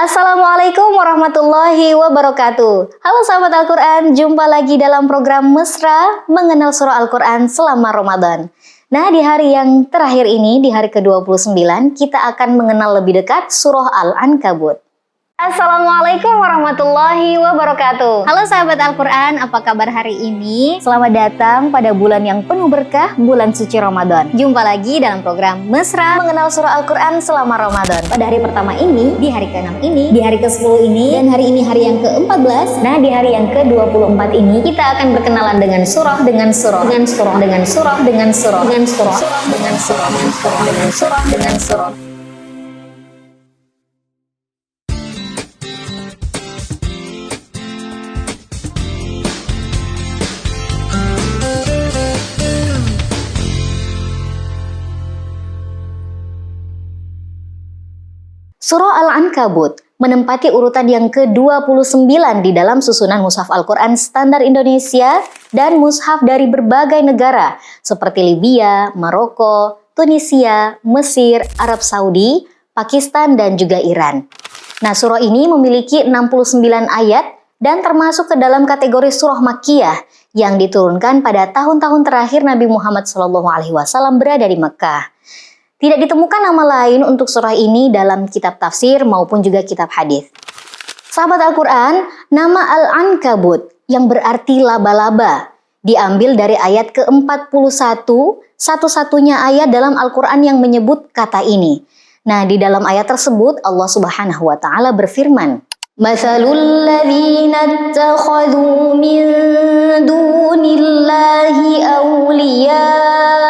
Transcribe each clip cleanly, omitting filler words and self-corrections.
Assalamualaikum warahmatullahi wabarakatuh. Halo sahabat Al-Quran, jumpa lagi dalam program Mesra mengenal surah Al-Quran selama Ramadan. Nah, di hari yang terakhir ini, di hari ke-29, kita akan mengenal lebih dekat surah Al-Ankabut. Assalamualaikum warahmatullahi wabarakatuh. Halo sahabat Al-Quran, apa kabar hari ini? Selamat datang pada bulan yang penuh berkah, bulan suci Ramadan. Jumpa lagi dalam program Mesra mengenal surah Al-Quran selama Ramadan. Pada hari pertama ini, di hari ke-6 ini, di hari ke-10 ini, dan hari ini hari yang ke-14. Nah, di hari yang ke-24 ini, kita akan berkenalan dengan surah, dengan surah, dengan surah, dengan surah, dengan surah, dengan surah, dengan surah, dengan surah, dengan surah, dengan surah. Surah Al-Ankabut menempati urutan yang ke-29 di dalam susunan mushaf Al-Quran standar Indonesia dan mushaf dari berbagai negara seperti Libya, Maroko, Tunisia, Mesir, Arab Saudi, Pakistan, dan juga Iran. Nah, surah ini memiliki 69 ayat dan termasuk ke dalam kategori surah Makkiyah yang diturunkan pada tahun-tahun terakhir Nabi Muhammad SAW berada di Mekah. Tidak ditemukan nama lain untuk surah ini dalam kitab tafsir maupun juga kitab hadis. Sahabat Al-Quran, nama Al-Ankabut yang berarti laba-laba diambil dari ayat ke-41, satu-satunya ayat dalam Al-Quran yang menyebut kata ini. Nah, di dalam ayat tersebut Allah Subhanahu wa taala berfirman, "Matsalul ladzina ittakhadhu min dunillahi awliya'a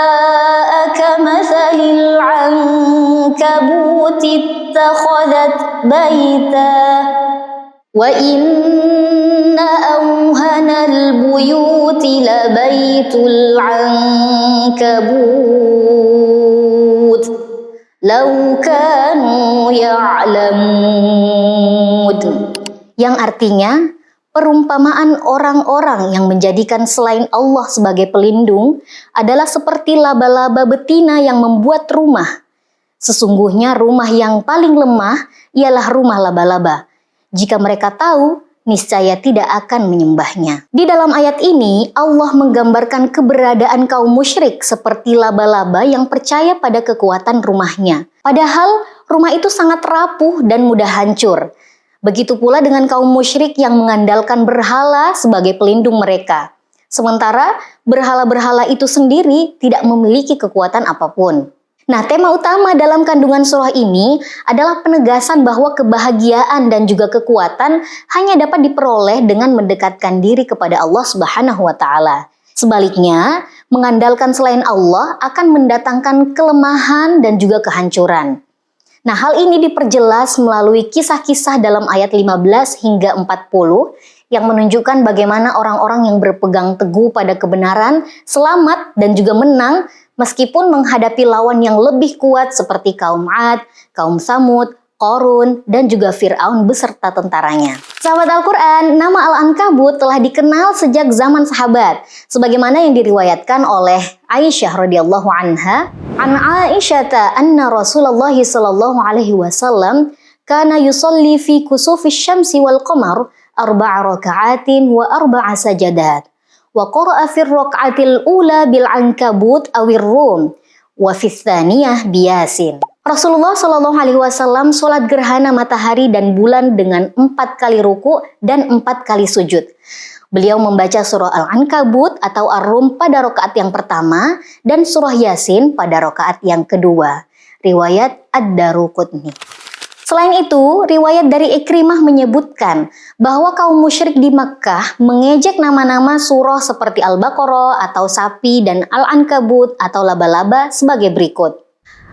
kamatsalil ankabut ittakhadhat baita wa inna awhanal buyuti labaitul ankabut law kanu ya'lamun." Yang artinya, perumpamaan orang-orang yang menjadikan selain Allah sebagai pelindung adalah seperti laba-laba betina yang membuat rumah. Sesungguhnya rumah yang paling lemah ialah rumah laba-laba. Jika mereka tahu, niscaya tidak akan menyembahnya. Di dalam ayat ini, Allah menggambarkan keberadaan kaum musyrik seperti laba-laba yang percaya pada kekuatan rumahnya. Padahal, rumah itu sangat rapuh dan mudah hancur. Begitu pula dengan kaum musyrik yang mengandalkan berhala sebagai pelindung mereka. Sementara berhala-berhala itu sendiri tidak memiliki kekuatan apapun. Nah, tema utama dalam kandungan surah ini adalah penegasan bahwa kebahagiaan dan juga kekuatan hanya dapat diperoleh dengan mendekatkan diri kepada Allah Subhanahu wa taala. Sebaliknya, mengandalkan selain Allah akan mendatangkan kelemahan dan juga kehancuran. Nah, hal ini diperjelas melalui kisah-kisah dalam ayat 15 hingga 40 yang menunjukkan bagaimana orang-orang yang berpegang teguh pada kebenaran selamat dan juga menang meskipun menghadapi lawan yang lebih kuat seperti kaum 'Ad, kaum Tsamud, Qarun, dan juga Fir'aun beserta tentaranya. Sahabat Al-Quran, nama Al-Ankabut telah dikenal sejak zaman sahabat, sebagaimana yang diriwayatkan oleh Aisyah radhiyallahu anha, an Aisyata anna Rasulullah sallallahu alaihi wasallam kana yusalli fi kusufis syamsi wal qamar arba'a raka'atin wa arba'a sajadat wa qara'a fi raka'atil ula bil ankabut awir rum wa fi tsaniyah biyasin. Rasulullah Shallallahu Alaihi Wasallam sholat gerhana matahari dan bulan dengan 4 kali ruku dan 4 kali sujud. Beliau membaca surah Al-Ankabut atau Ar-Rum pada rakaat yang pertama dan surah Yasin pada rakaat yang kedua. Riwayat Ad-Daruqutni. Selain itu, riwayat dari Ikrimah menyebutkan bahwa kaum musyrik di Makkah mengejek nama-nama surah seperti Al-Baqarah atau sapi dan Al-Ankabut atau laba-laba sebagai berikut.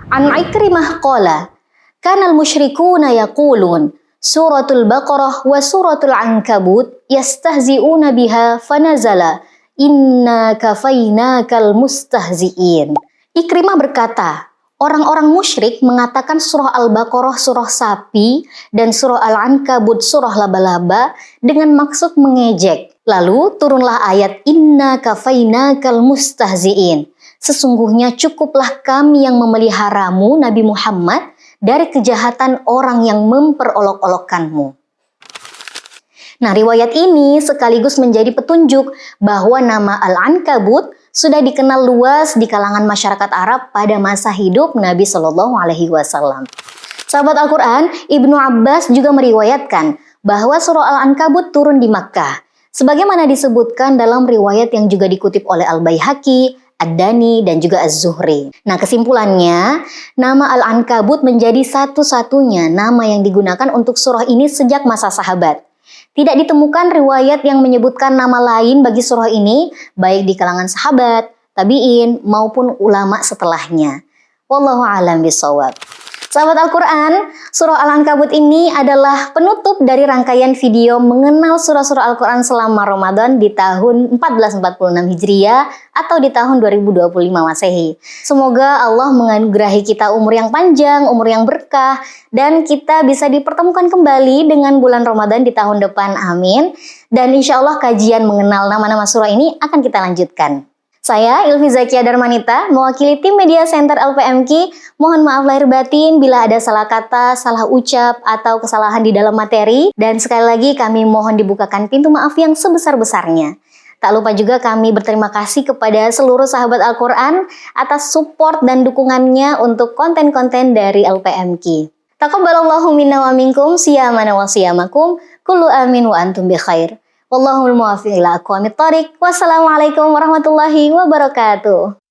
An Ikrimah qala, kanal musyrikuna yaqulun suratul Baqarah wa suratul Ankabut yastahzi'una biha fanazala inna kafainakal mustahzi'in. Ikrimah berkata, orang-orang musyrik mengatakan surah Al-Baqarah surah sapi dan surah Al-Ankabut surah laba-laba dengan maksud mengejek. Lalu turunlah ayat inna kafainakal mustahzi'in. Sesungguhnya cukuplah kami yang memeliharamu Nabi Muhammad dari kejahatan orang yang memperolok-olokkanmu. Nah, riwayat ini sekaligus menjadi petunjuk bahwa nama Al-Ankabut sudah dikenal luas di kalangan masyarakat Arab pada masa hidup Nabi Shallallahu Alaihi Wasallam. Sahabat Al-Quran, Ibnu Abbas juga meriwayatkan bahwa surah Al-Ankabut turun di Makkah, sebagaimana disebutkan dalam riwayat yang juga dikutip oleh Al-Baihaqi, Ad-Dani, dan juga Az-Zuhri. Nah, kesimpulannya, nama Al-Ankabut menjadi satu-satunya nama yang digunakan untuk surah ini sejak masa sahabat. Tidak ditemukan riwayat yang menyebutkan nama lain bagi surah ini, baik di kalangan sahabat, tabi'in, maupun ulama setelahnya. Wallahu a'lam bishawab. Sahabat Al-Quran, surah Al-Ankabut ini adalah penutup dari rangkaian video mengenal surah-surah Al-Quran selama Ramadan di tahun 1446 Hijriah atau di tahun 2025 Masehi. Semoga Allah menganugerahi kita umur yang panjang, umur yang berkah, dan kita bisa dipertemukan kembali dengan bulan Ramadan di tahun depan. Amin. Dan insya Allah kajian mengenal nama-nama surah ini akan kita lanjutkan. Saya Ilvi Zakia Darmanita, mewakili tim Media Center LPMQ. Mohon maaf lahir batin bila ada salah kata, salah ucap, atau kesalahan di dalam materi. Dan sekali lagi kami mohon dibukakan pintu maaf yang sebesar-besarnya. Tak lupa juga kami berterima kasih kepada seluruh sahabat Al-Quran atas support dan dukungannya untuk konten-konten dari LPMQ. Taqabbalallahu minna wa minkum, siyamana wa siyamakum, kullu amin wa antum bi khair. Wallahul muwaffiq ila aqwamit thoriq. Wassalamualaikum warahmatullahi wabarakatuh.